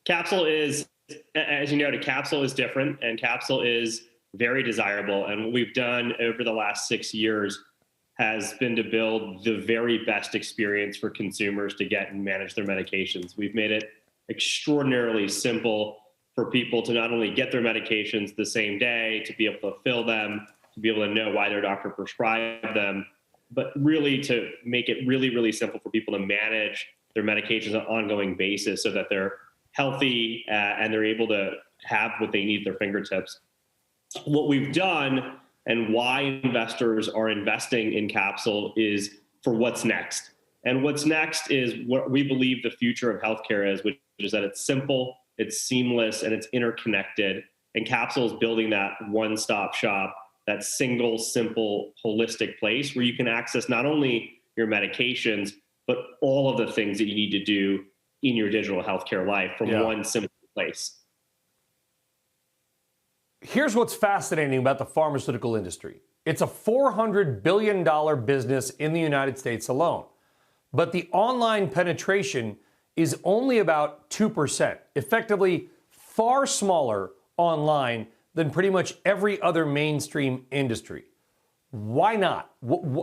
Capsule is, as you noted, Capsule is different, and Capsule is very desirable. And what we've done over the last 6 years has been to build the very best experience for consumers to get and manage their medications. We've made it extraordinarily simple for people to not only get their medications the same day, to be able to fill them, to be able to know why their doctor prescribed them, but really to make it really, really simple for people to manage their medications on an ongoing basis so that they're healthy and they're able to have what they need at their fingertips. What we've done and why investors are investing in Capsule is for what's next. And what's next is what we believe the future of healthcare is, which is that it's simple, it's seamless, and it's interconnected. And Capsule is building that one-stop shop, that single, simple, holistic place where you can access not only your medications, but all of the things that you need to do in your digital healthcare life from one simple place. Here's what's fascinating about the pharmaceutical industry. It's a $400 billion business in the United States alone. But the online penetration is only about 2%, effectively far smaller online than pretty much every other mainstream industry. Why not?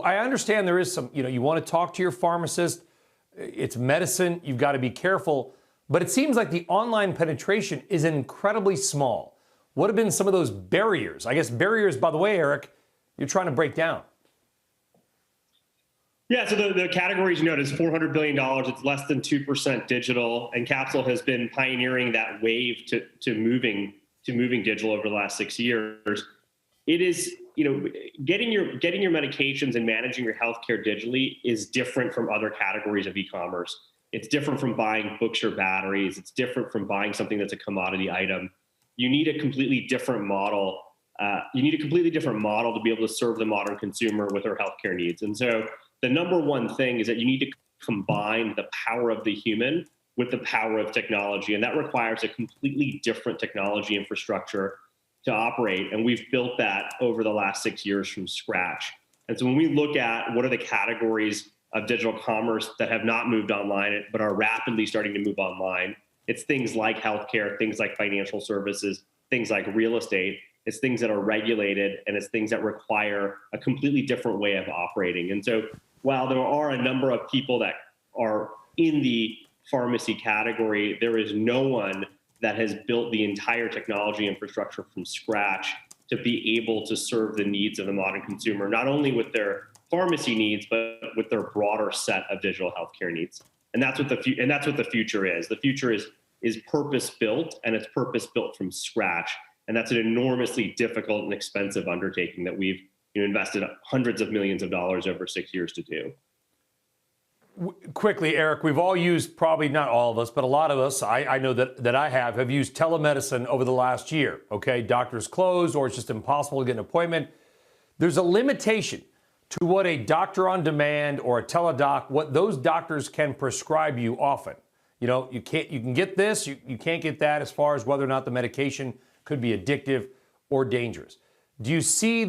I understand there is some, you want to talk to your pharmacist. It's medicine. You've got to be careful. But it seems like the online penetration is incredibly small. What have been some of those barriers? I guess barriers, by the way, Eric, you're trying to break down. Yeah, so the categories you noted is $400 billion. It's less than 2% digital, and Capsule has been pioneering that wave to moving digital over the last 6 years. It is, getting your medications and managing your healthcare digitally is different from other categories of e-commerce. It's different from buying books or batteries. It's different from buying something that's a commodity item. You need a completely different model. To be able to serve the modern consumer with their healthcare needs. And so the number one thing is that you need to combine the power of the human with the power of technology. And that requires a completely different technology infrastructure to operate. And we've built that over the last 6 years from scratch. And so when we look at what are the categories of digital commerce that have not moved online, but are rapidly starting to move online, it's things like healthcare, things like financial services, things like real estate. It's things that are regulated, and it's things that require a completely different way of operating. And so while there are a number of people that are in the pharmacy category, there is no one that has built the entire technology infrastructure from scratch to be able to serve the needs of the modern consumer, not only with their pharmacy needs, but with their broader set of digital healthcare needs. And that's what the future is. The future is purpose-built, and it's purpose-built from scratch. And that's an enormously difficult and expensive undertaking that we've invested hundreds of millions of dollars over 6 years to do. Quickly, Eric, we've all used, probably not all of us, but a lot of us, I know that I have used telemedicine over the last year. Okay, doctors closed, or it's just impossible to get an appointment. There's a limitation to what a doctor on demand or a teledoc, what those doctors can prescribe you often. You can get this, you can't get that, as far as whether or not the medication could be addictive or dangerous. Do you see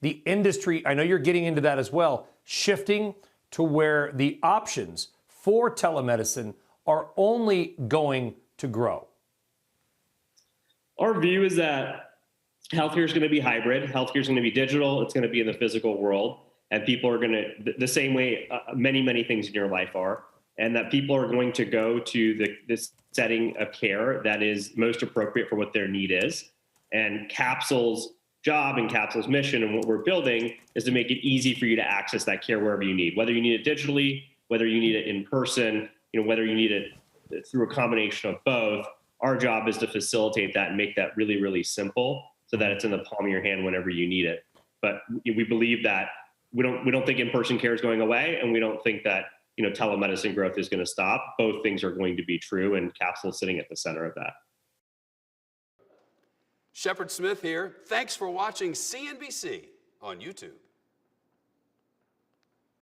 the industry, I know you're getting into that as well, shifting to where the options for telemedicine are only going to grow? Our view is that healthcare is going to be hybrid. Healthcare is going to be digital. It's going to be in the physical world. And people are going to, the same way many, many things in your life are, and that people are going to go to this setting of care that is most appropriate for what their need is. And Capsule's job and Capsule's mission and what we're building is to make it easy for you to access that care wherever you need, whether you need it digitally, whether you need it in person, whether you need it through a combination of both. Our job is to facilitate that and make that really, really simple so that it's in the palm of your hand whenever you need it. But we believe that we don't think in-person care is going away, and we don't think that telemedicine growth is going to stop. Both things are going to be true, and Capsule is sitting at the center of that. Shepard Smith here. Thanks for watching CNBC on YouTube.